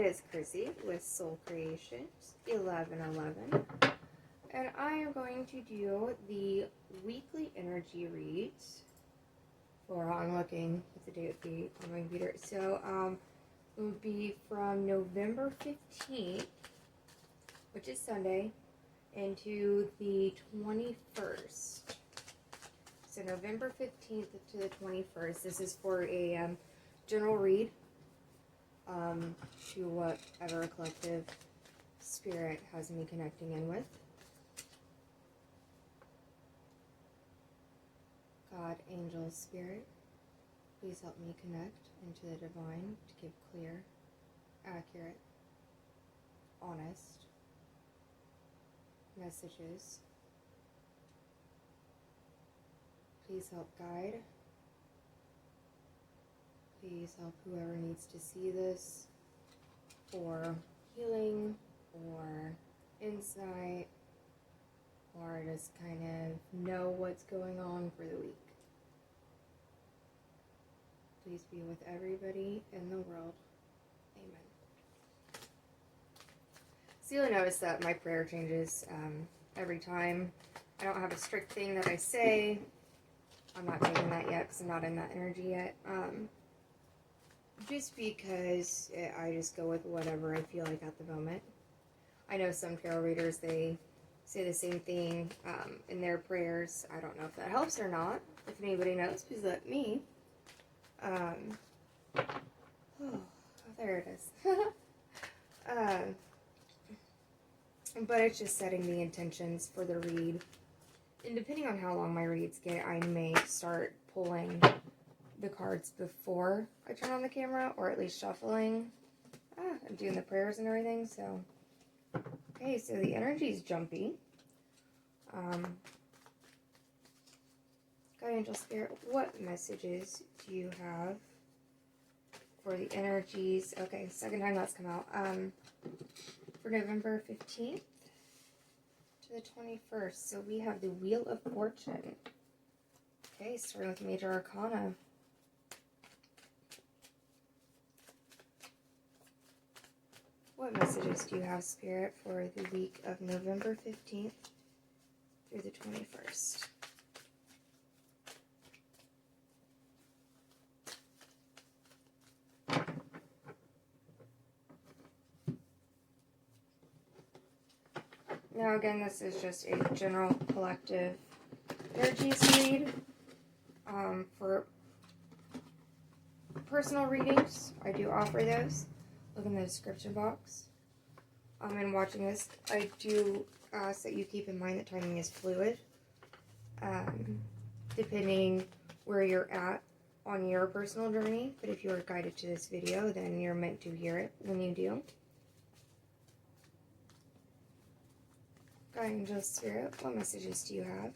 is Chrissy with Soul Creations 1111, and I am going to do the weekly energy reads for, I'm looking at the date of the on my computer, so it would be from November 15th, which is Sunday, into the 21st. So November 15th to the 21st. This is for a general read to whatever collective spirit has me connecting in with. God, angel, spirit, please help me connect into the divine to give clear, accurate, honest messages. Please help guide. Please help whoever needs to see this for healing or insight, or just kind of know what's going on for the week. Please be with everybody in the world. Amen. So you'll notice that my prayer changes every time. I don't have a strict thing that I say. I'm not taking that yet because I'm not in that energy yet. Just because I just go with whatever I feel like at the moment. I know some tarot readers, they say the same thing in their prayers. I don't know if that helps or not. If anybody knows, please let me. Oh, there it is. But it's just setting the intentions for the read. And depending on how long my reads get, I may start pulling the cards before I turn on the camera, or at least shuffling. I'm doing the prayers and everything, so. Okay, so the energy is jumpy. God, angel, spirit, what messages do you have for the energies? Okay, second time that's come out. For November 15th to the 21st. So we have the Wheel of Fortune. Okay, starting with Major Arcana. What messages do you have, Spirit, for the week of November 15th through the 21st? Now again, this is just a general collective energies read. For personal readings, I do offer those. Look in the description box. And watching this, I do ask that you keep in mind that timing is fluid. Depending where you're at on your personal journey. But if you are guided to this video, then you're meant to hear it when you do. God, angel, spirit, what messages do you have?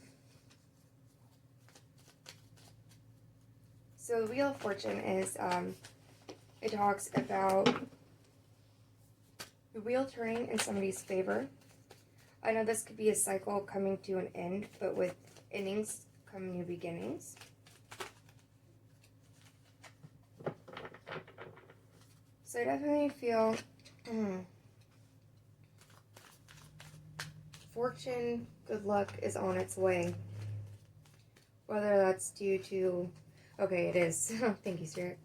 So the Wheel of Fortune is, it talks about the wheel turning in somebody's favor. I know this could be a cycle coming to an end, but with endings come new beginnings. So I definitely feel fortune, good luck is on its way. Whether that's due to, okay, it is. Thank you, Spirit.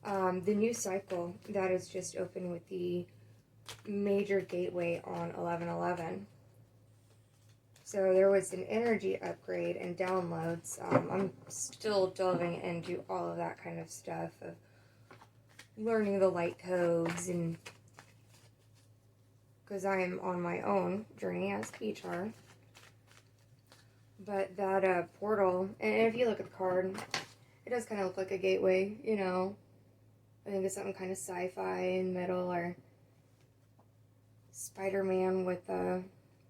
The new cycle that is just open with the major gateway on 1111. So there was an energy upgrade and downloads. I'm still delving into all of that kind of stuff of learning the light codes, and because I am on my own journey as Peachar. But that portal, and if you look at the card, it does kind of look like a gateway, you know. I think it's something kind of sci-fi in middle, or Spider-Man with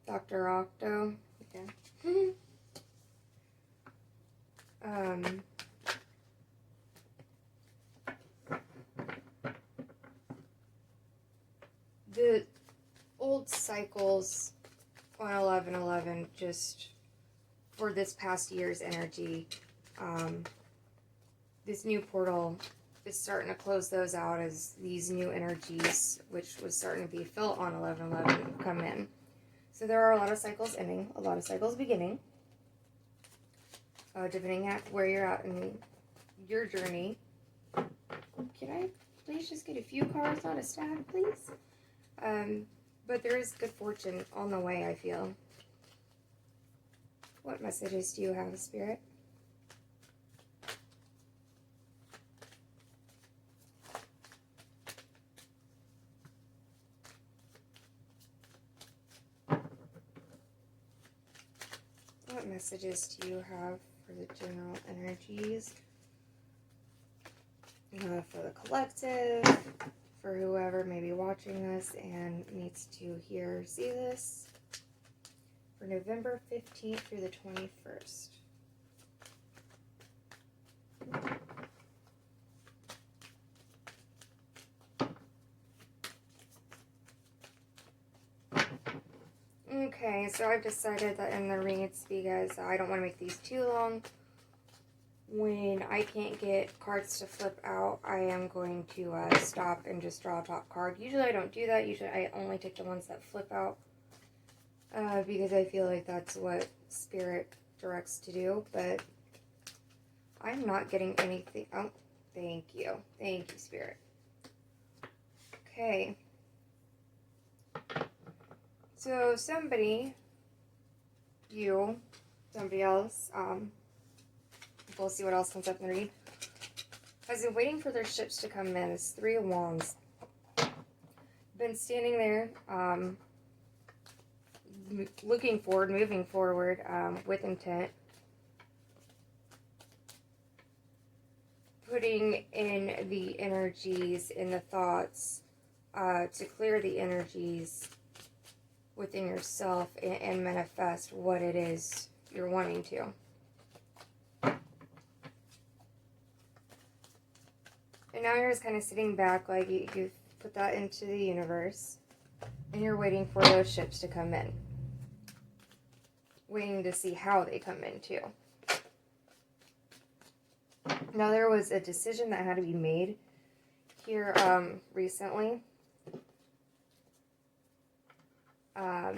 Dr. Octo. Okay. The old cycles on 1111, just for this past year's energy, this new portal is starting to close those out as these new energies, which was starting to be felt on 11/11, come in. So there are a lot of cycles ending, a lot of cycles beginning, depending on where you're at in your journey. Can I please just get a few cards, not a stack, please? But there is good fortune on the way, I feel. What messages do you have, Spirit? What messages do you have for the general energies? For the collective, for whoever may be watching this and needs to hear or see this, for November 15th through the 21st. Okay, so I've decided that in the reads, because I don't want to make these too long, when I can't get cards to flip out, I am going to stop and just draw a top card. Usually I don't do that. Usually I only take the ones that flip out because I feel like that's what Spirit directs to do, but I'm not getting anything. Oh, thank you. Thank you, Spirit. Okay. So somebody, you, somebody else, we'll see what else comes up in the read, has been waiting for their ships to come in. It's 3 of Wands. Been standing there, looking forward, moving forward, with intent. Putting in the energies, in the thoughts, to clear the energies within yourself and manifest what it is you're wanting to. And now you're just kind of sitting back, like you've put that into the universe, and you're waiting for those ships to come in. Waiting to see how they come in, too. Now, there was a decision that had to be made here recently.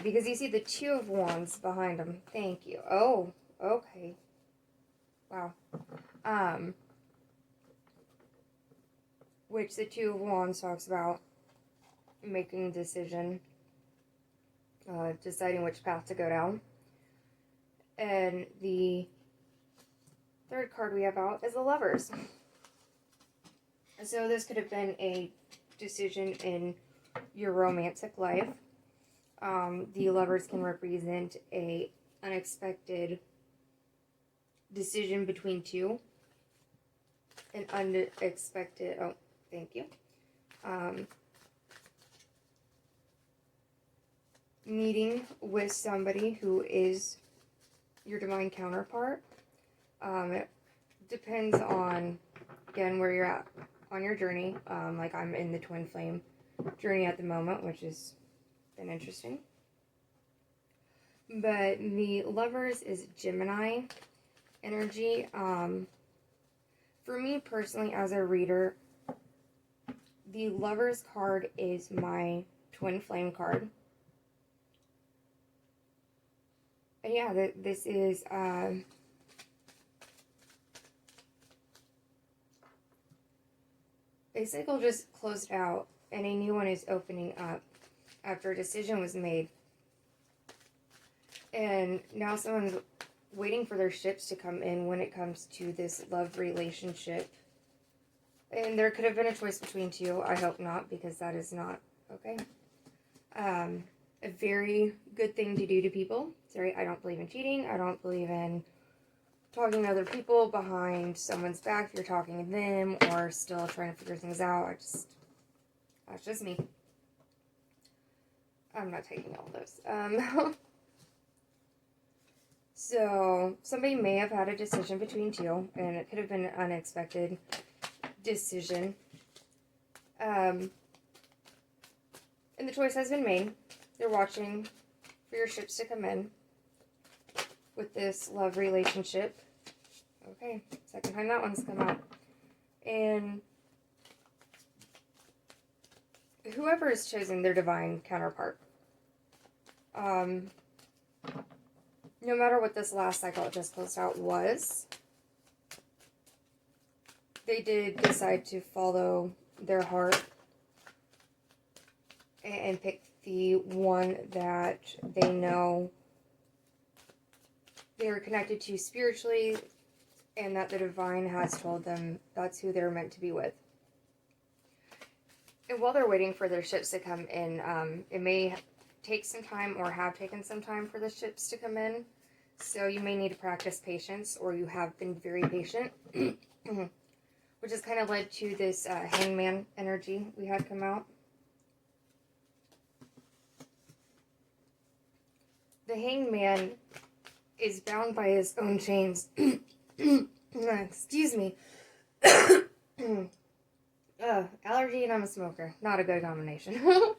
Because you see the 2 of Wands behind them. Thank you. Oh, okay. Wow. Which the 2 of Wands talks about making a decision, deciding which path to go down. And the 3rd card we have out is the Lovers. So this could have been a decision in your romantic life. The Lovers can represent a unexpected decision between 2. An unexpected, oh, thank you. Meeting with somebody who is your divine counterpart. It depends on, again, where you're at on your journey. Like I'm in the twin flame journey at the moment, which has been interesting. But the Lovers is Gemini energy. For me personally, as a reader, the Lovers card is my twin flame card. And yeah, this is a cycle just closed out and a new one is opening up after a decision was made. And now someone's waiting for their ships to come in when it comes to this love relationship. And there could have been a choice between 2. I hope not, because that is not okay. A very good thing to do to people. Sorry, I don't believe in cheating. I don't believe in talking to other people behind someone's back if you're talking to them or still trying to figure things out. That's just me. I'm not taking all those. So, somebody may have had a decision between 2, and it could have been an unexpected decision. And the choice has been made. They're watching for your ships to come in with this love relationship. Okay, second time that one's come out. And whoever is choosing their divine counterpart, no matter what this last cycle it just closed out was, they did decide to follow their heart and pick the one that they know they are connected to spiritually, and that the divine has told them that's who they're meant to be with. And while they're waiting for their ships to come in, it may take some time or have taken some time for the ships to come in. So you may need to practice patience, or you have been very patient, which has kind of led to this hangman energy we had come out. The hangman is bound by his own chains. Excuse me. Allergy and I'm a smoker. Not a good combination.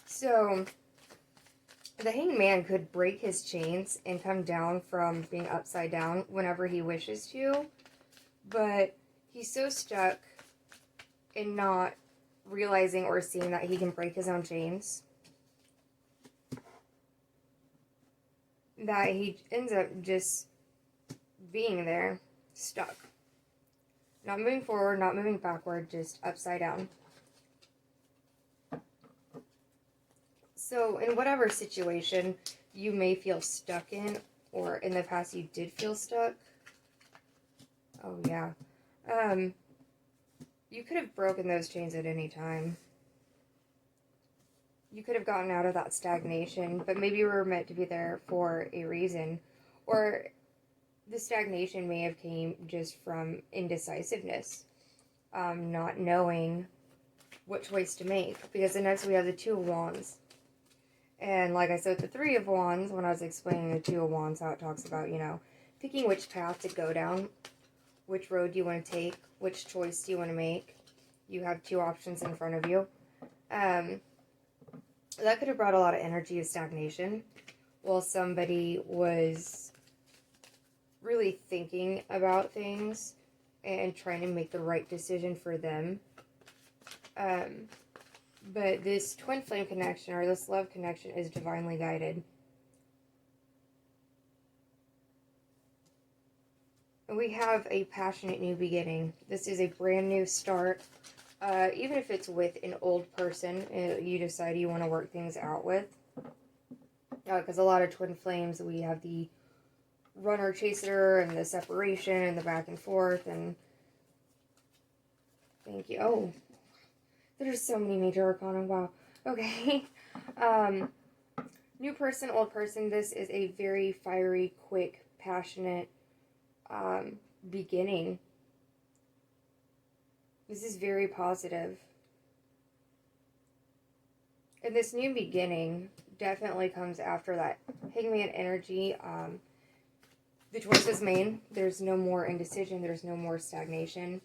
So, the hangman could break his chains and come down from being upside down whenever he wishes to, but he's so stuck in not realizing or seeing that he can break his own chains that he ends up just being there, stuck. Not moving forward, not moving backward, just upside down. So, in whatever situation you may feel stuck in, or in the past you did feel stuck, oh yeah, you could have broken those chains at any time. You could have gotten out of that stagnation, but maybe you were meant to be there for a reason. Or the stagnation may have came just from indecisiveness, not knowing what choice to make. Because the next we have the Two of Wands. And like I said, the Three of Wands, when I was explaining the Two of Wands, how it talks about, picking which path to go down, which road do you want to take, which choice do you want to make. You have two options in front of you. That could have brought a lot of energy of stagnation while somebody was really thinking about things and trying to make the right decision for them. But this twin flame connection, or this love connection, is divinely guided. We have a passionate new beginning. This is a brand new start. Even if it's with an old person you decide you want to work things out with. Because a lot of twin flames, we have the runner chaser and the separation and the back and forth. And thank you. Oh, there's so many major arcana. Wow. Okay. New person, old person. This is a very fiery, quick, passionate beginning. This is very positive. And this new beginning definitely comes after that hangman energy. The choice is made. There's no more indecision. There's no more stagnation.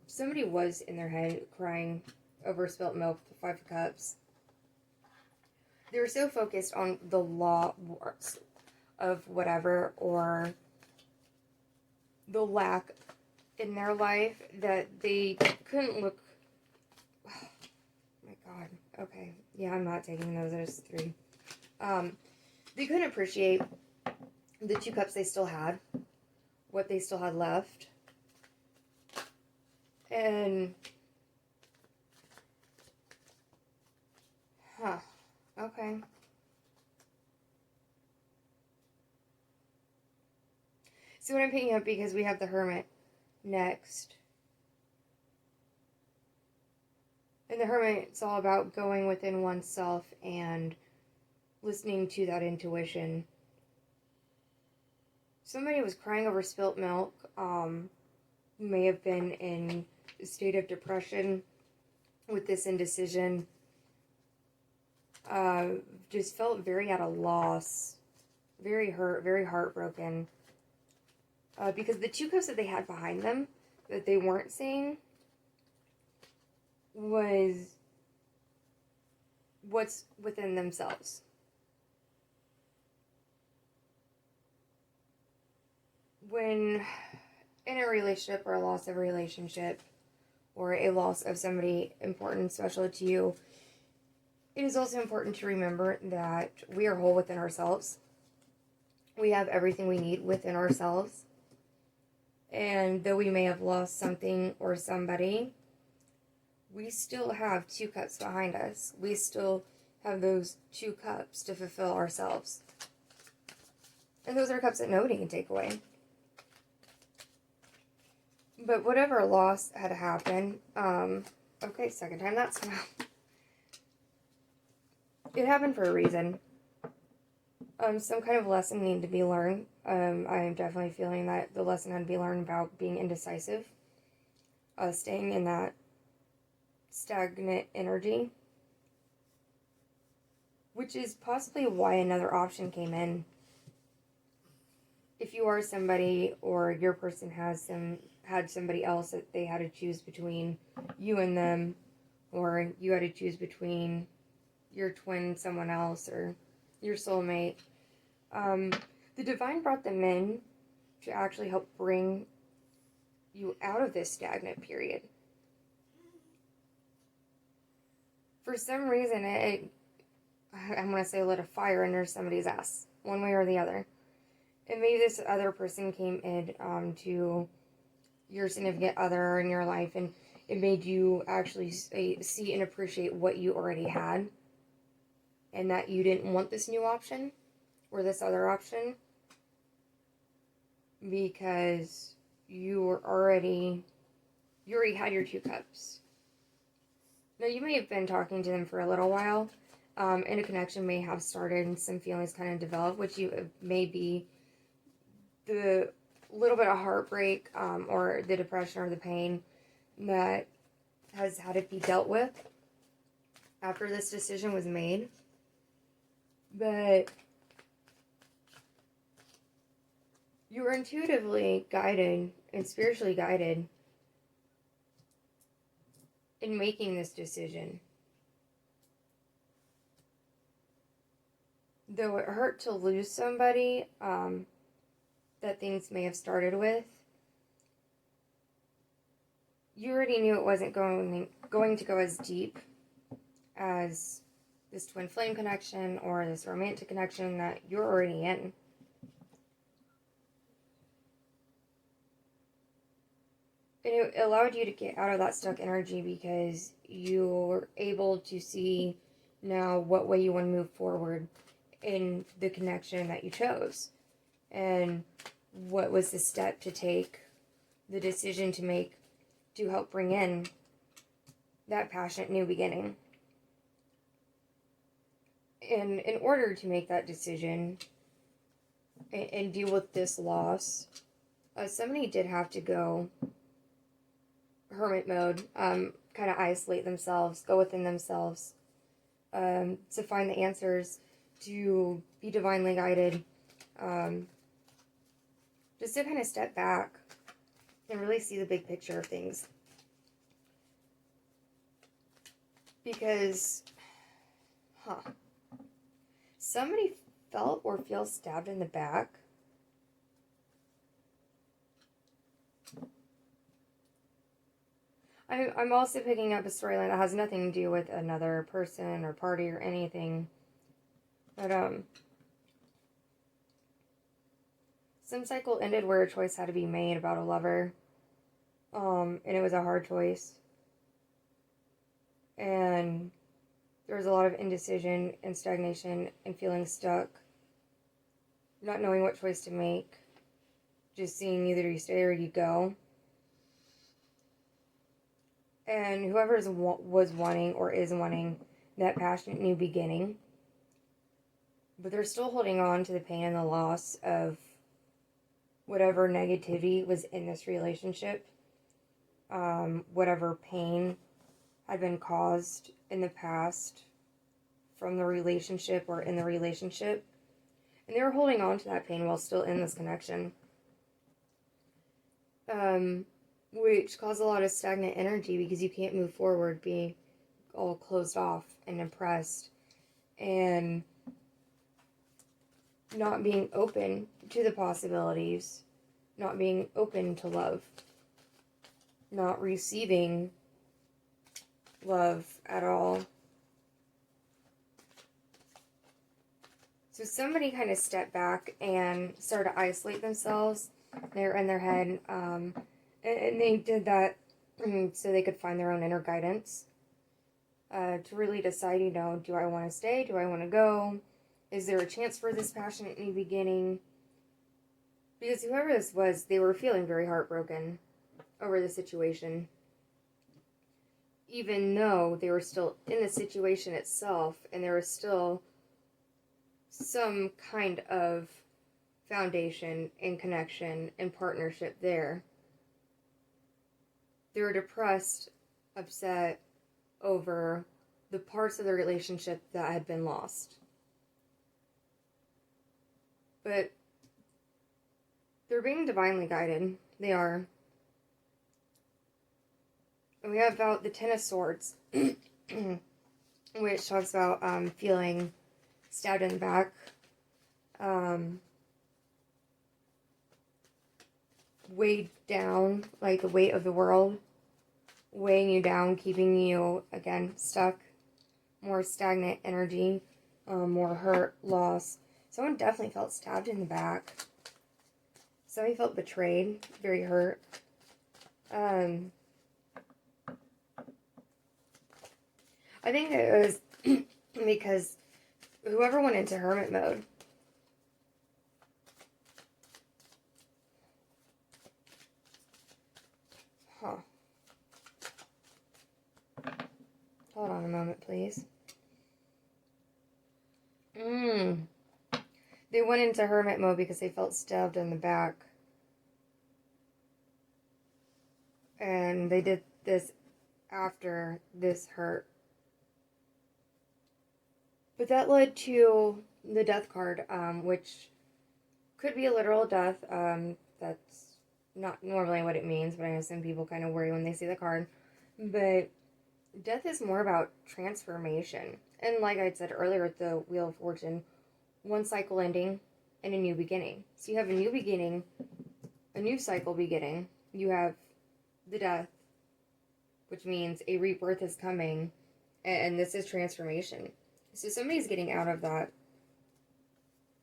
Somebody was in their head crying over spilt milk, the Five of Cups. They were so focused on the law of whatever, or the lack in their life, that they couldn't look. Oh my God. Okay. Yeah, I'm not taking those as 3. They couldn't appreciate the 2 cups they still had, what they still had left. And okay. So what I'm picking up, because we have the Hermit next. And the Hermit, it's all about going within oneself and listening to that intuition. Somebody was crying over spilt milk. May have been in a state of depression with this indecision. Just felt very at a loss. Very hurt, very heartbroken. Because the 2 cups that they had behind them that they weren't seeing was what's within themselves. When in a relationship or a loss of a relationship, or a loss of somebody important, special to you, it is also important to remember that we are whole within ourselves. We have everything we need within ourselves. And though we may have lost something or somebody, we still have 2 cups behind us. We still have those 2 cups to fulfill ourselves. And those are cups that nobody can take away. But whatever loss had happened, okay, second time that's come out. It happened for a reason. Some kind of lesson needed to be learned. I am definitely feeling that the lesson had to be learned about being indecisive. Staying in that stagnant energy. Which is possibly why another option came in. If you are somebody, or your person had somebody else that they had to choose between you and them, or you had to choose between your twin, someone else, or your soulmate, the divine brought them in to actually help bring you out of this stagnant period. For some reason, I'm going to say lit a fire under somebody's ass, one way or the other. And maybe this other person came in to your significant other in your life, and it made you actually see and appreciate what you already had, and that you didn't want this new option or this other option because you already had your 2 cups. Now, you may have been talking to them for a little while, and a connection may have started and some feelings kind of developed, which you may be the little bit of heartbreak or the depression or the pain that has had to be dealt with after this decision was made. But you were intuitively guided and spiritually guided in making this decision. Though it hurt to lose somebody that things may have started with, you already knew it wasn't going to go as deep as this twin flame connection or this romantic connection that you're already in. And it allowed you to get out of that stuck energy because you were able to see now what way you want to move forward in the connection that you chose. And what was the step to take, the decision to make, to help bring in that passionate new beginning. And in order to make that decision and deal with this loss, somebody did have to go hermit mode, kind of isolate themselves, go within themselves, to find the answers, to be divinely guided, just to kind of step back and really see the big picture of things. Because, somebody felt or feels stabbed in the back. I'm also picking up a storyline that has nothing to do with another person or party or anything. But, some cycle ended where a choice had to be made about a lover. And it was a hard choice. And there was a lot of indecision and stagnation and feeling stuck. Not knowing what choice to make. Just seeing either you stay or you go. And whoever was wanting or is wanting that passionate new beginning, but they're still holding on to the pain and the loss of whatever negativity was in this relationship, whatever pain had been caused in the past from the relationship or in the relationship, and they were holding on to that pain while still in this connection. Which caused a lot of stagnant energy because you can't move forward, being all closed off and impressed, and not being open to the possibilities, not being open to love, not receiving love at all. So somebody kind of stepped back and started to isolate themselves. They're in their head, and they did that so they could find their own inner guidance. To really decide, do I want to stay? Do I want to go? Is there a chance for this passionate new beginning? Because whoever this was, they were feeling very heartbroken over the situation. Even though they were still in the situation itself, and there was still some kind of foundation and connection and partnership there. They were depressed, upset over the parts of the relationship that had been lost. But they're being divinely guided. They are. And we have about the Ten of Swords, which talks about feeling stabbed in the back. Weighed down, like the weight of the world, weighing you down, keeping you, again, stuck. More stagnant energy, more hurt, loss. Someone definitely felt stabbed in the back. Somebody felt betrayed, very hurt. I think it was because whoever went into hermit mode, hold on a moment, please. They went into hermit mode because they felt stabbed in the back. And they did this after this hurt. But that led to the death card, which could be a literal death. That's not normally what it means, but I know some people kind of worry when they see the card. But death is more about transformation. And like I said earlier with the Wheel of Fortune, one cycle ending and a new beginning. So you have a new beginning, a new cycle beginning. You have the death, which means a rebirth is coming, and this is transformation. So somebody's getting out of that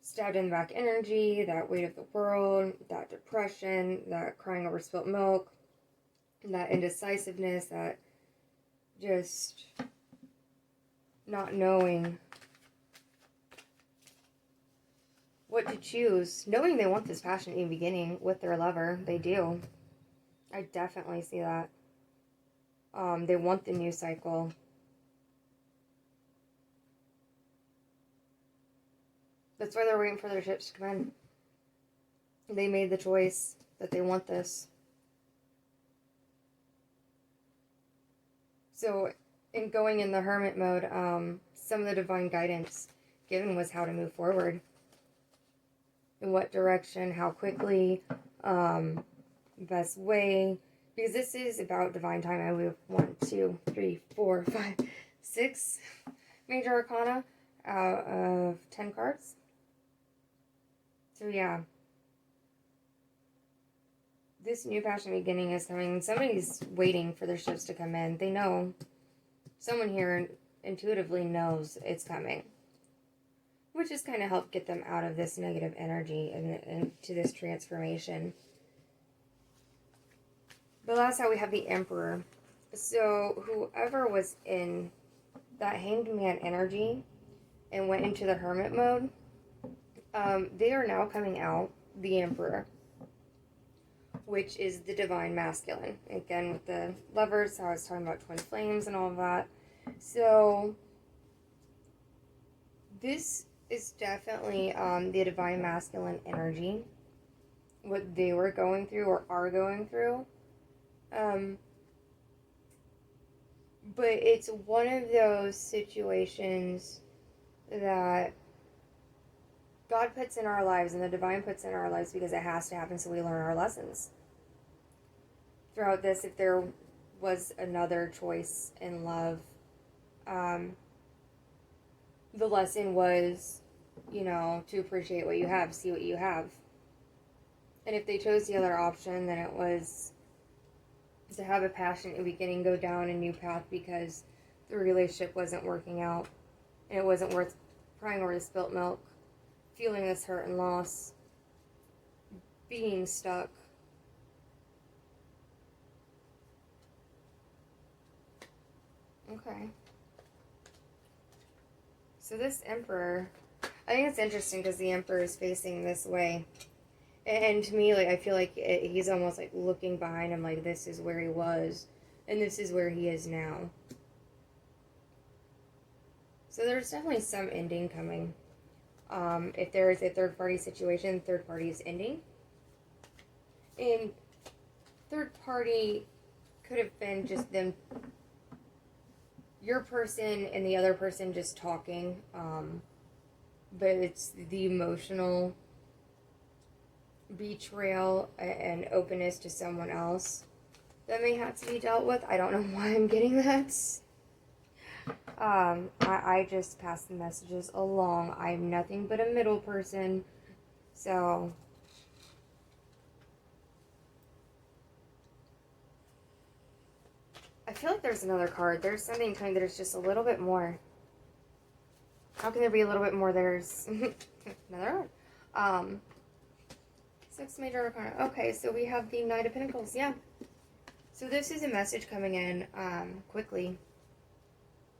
stabbed in the back energy, that weight of the world, that depression, that crying over spilt milk, that indecisiveness, that just not knowing what to choose, knowing they want this passionate new beginning with their lover. They do. I definitely see that. They want the new cycle. That's why they're waiting for their ships to come in. They made the choice that they want this. So, in going in the hermit mode, some of the divine guidance given was how to move forward. In what direction, how quickly, best way. Because this is about divine time. I have 1, 2, 3, 4, 5, 6 major arcana out of 10 cards. So yeah. This new passion beginning is coming. Somebody's waiting for their ships to come in. They know. Someone here intuitively knows it's coming. Which has kind of helped get them out of this negative energy and to this transformation. But last time we have the Emperor. So whoever was in that Hanged Man energy and went into the Hermit mode, they are now coming out, the Emperor, which is the divine masculine. Again, with the lovers, I was talking about twin flames and all of that. So this is definitely the divine masculine energy, what they were going through or are going through. But it's one of those situations that God puts in our lives and the divine puts in our lives because it has to happen so we learn our lessons. Throughout this, if there was another choice in love, the lesson was, to appreciate what you have, see what you have. And if they chose the other option, then it was to have a passionate beginning, go down a new path because the relationship wasn't working out, and it wasn't worth crying over the spilt milk, feeling this hurt and loss, being stuck. Okay. So this Emperor, I think it's interesting because the Emperor is facing this way. And to me, like, I feel like he's almost like looking behind him, like this is where he was, and this is where he is now. So there's definitely some ending coming. If there is a third party situation, third party is ending. And third party could have been just them, your person and the other person just talking. But it's the emotional betrayal and openness to someone else that may have to be dealt with. I don't know why I'm getting that. I just pass the messages along. I'm nothing but a middle person. So I feel like there's another card. There's something coming that is just a little bit more. How can there be a little bit more? There's another one. 6 major arcana. Okay, so we have the Knight of Pentacles. Yeah. So this is a message coming in quickly.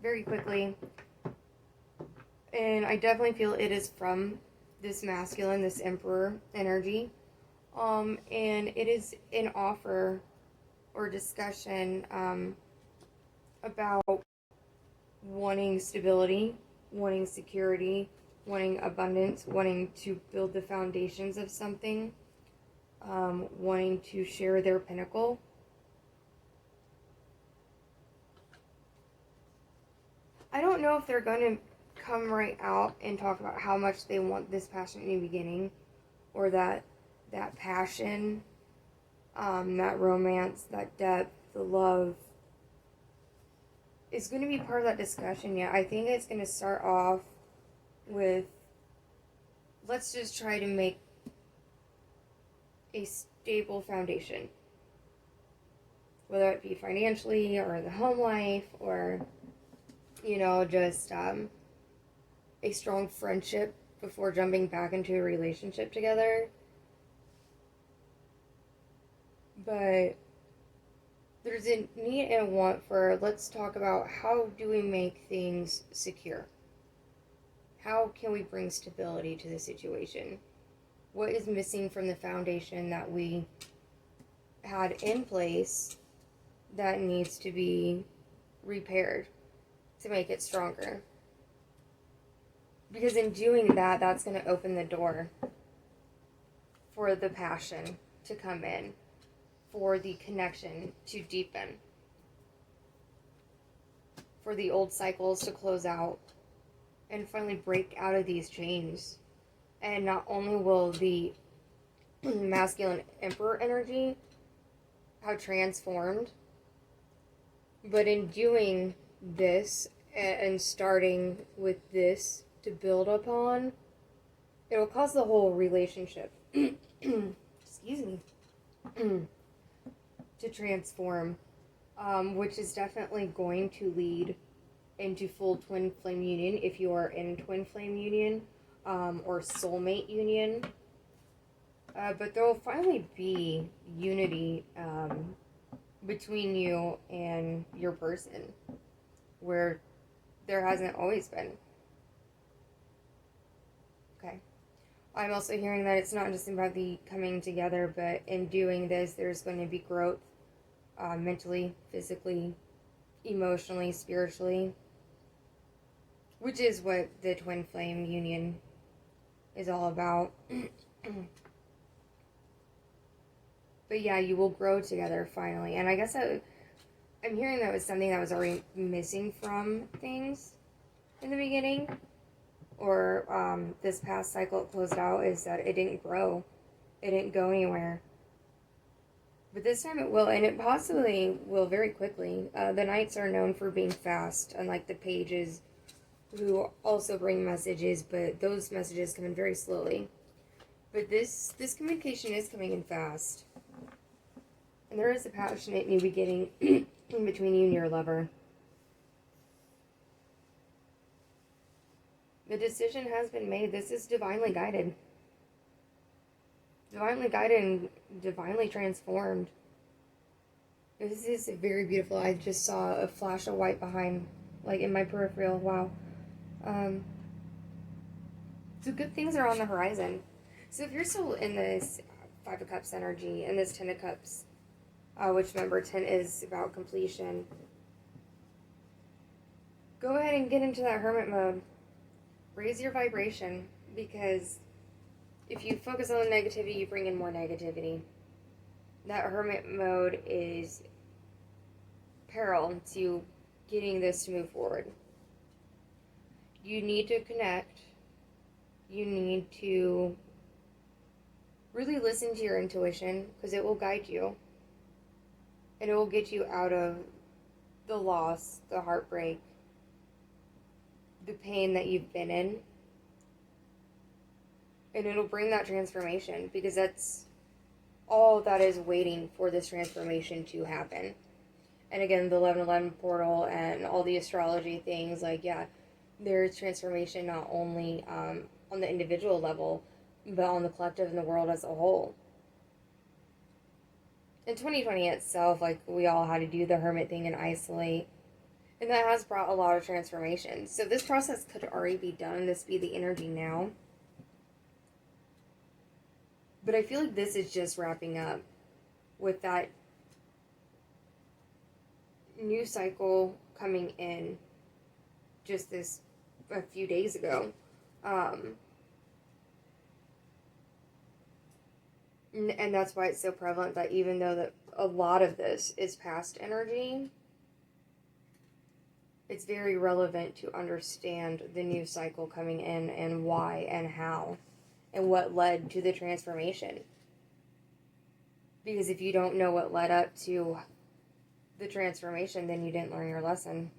Very quickly. And I definitely feel it is from this masculine, this Emperor energy. And it is an offer or discussion about wanting stability, wanting security, wanting abundance, wanting to build the foundations of something, wanting to share their pinnacle. I don't know if they're going to come right out and talk about how much they want this passionate new beginning, or that passion, that romance, that depth, the love is going to be part of that discussion. Yeah, I think it's going to start off with, let's just try to make a stable foundation, whether it be financially or the home life, or just a strong friendship before jumping back into a relationship together. But there's a need and a want for, let's talk about how do we make things secure? How can we bring stability to the situation? What is missing from the foundation that we had in place that needs to be repaired to make it stronger? Because in doing that, that's going to open the door for the passion to come in, for the connection to deepen, for the old cycles to close out and finally break out of these chains. And not only will the masculine Emperor energy have transformed, but in doing this and starting with this to build upon, it will cause the whole relationship excuse me to transform, which is definitely going to lead into full twin flame union if you are in twin flame union, or soulmate union. But there will finally be unity between you and your person, where there hasn't always been. Okay. I'm also hearing that it's not just about the coming together, but in doing this, there's going to be growth, mentally, physically, emotionally, spiritually, which is what the twin flame union is all about. But yeah, you will grow together finally. And I guess I'm hearing that was something that was already missing from things in the beginning, or this past cycle it closed out, is that it didn't grow. It didn't go anywhere. But this time it will, and it possibly will very quickly. The Knights are known for being fast, unlike the Pages, who also bring messages, but those messages come in very slowly. But this communication is coming in fast. And there is a passionate new beginning between you and your lover. The decision has been made. This is divinely guided. Divinely guided and divinely transformed. This is very beautiful. I just saw a flash of white behind, like in my peripheral. Wow. So good things are on the horizon. So if you're still in this Five of Cups energy and this Ten of Cups, which remember 10 is about completion, go ahead and get into that hermit mode. Raise your vibration, because if you focus on the negativity, you bring in more negativity. That hermit mode is peril to getting this to move forward. You need to connect. You need to really listen to your intuition, because it will guide you. And it will get you out of the loss, the heartbreak, the pain that you've been in. And it'll bring that transformation, because that's all that is waiting for this transformation to happen. And again, the 1111 portal and all the astrology things, like, yeah, there's transformation not only on the individual level, but on the collective and the world as a whole. In 2020 itself, like, we all had to do the hermit thing and isolate. And that has brought a lot of transformation. So this process could already be done. This be the energy now. But I feel like this is just wrapping up with that new cycle coming in just a few days ago. And that's why it's so prevalent that even though that a lot of this is past energy, it's very relevant to understand the new cycle coming in and why and how and what led to the transformation. Because if you don't know what led up to the transformation, then you didn't learn your lesson.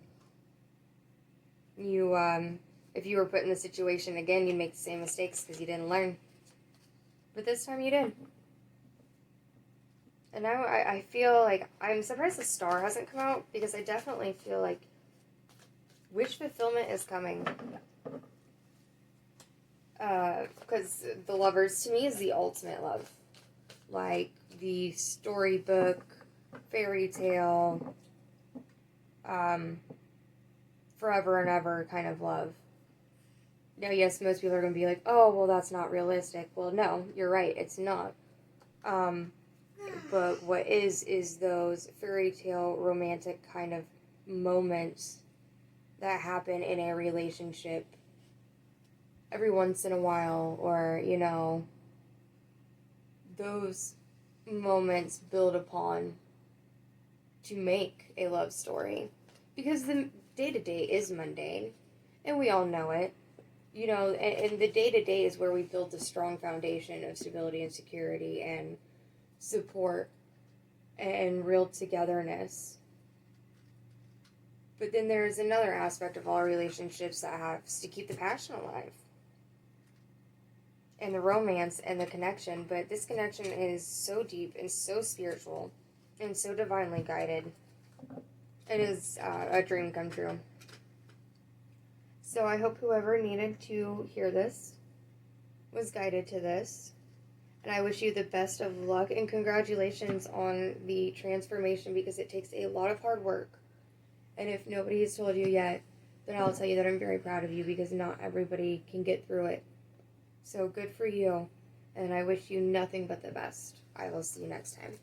If you were put in the situation again, you'd make the same mistakes because you didn't learn. But this time you did. And now I feel like, I'm surprised the star hasn't come out, because I definitely feel like wish fulfillment is coming. Because the Lovers, to me, is the ultimate love. Like the storybook, fairy tale, forever and ever kind of love. Now, yes, most people are going to be like, oh, well, that's not realistic. Well, no, you're right, it's not. But what is those fairy tale romantic kind of moments that happen in a relationship every once in a while, or, you know, those moments build upon to make a love story. Because the day-to-day is mundane, and we all know it. You know, and the day-to-day is where we build a strong foundation of stability and security and support and real togetherness. But then there's another aspect of all relationships that has to keep the passion alive. And the romance and the connection. But this connection is so deep and so spiritual and so divinely guided. It is a dream come true. So I hope whoever needed to hear this was guided to this. And I wish you the best of luck and congratulations on the transformation, because it takes a lot of hard work. And if nobody has told you yet, then I'll tell you that I'm very proud of you, because not everybody can get through it. So good for you. And I wish you nothing but the best. I will see you next time.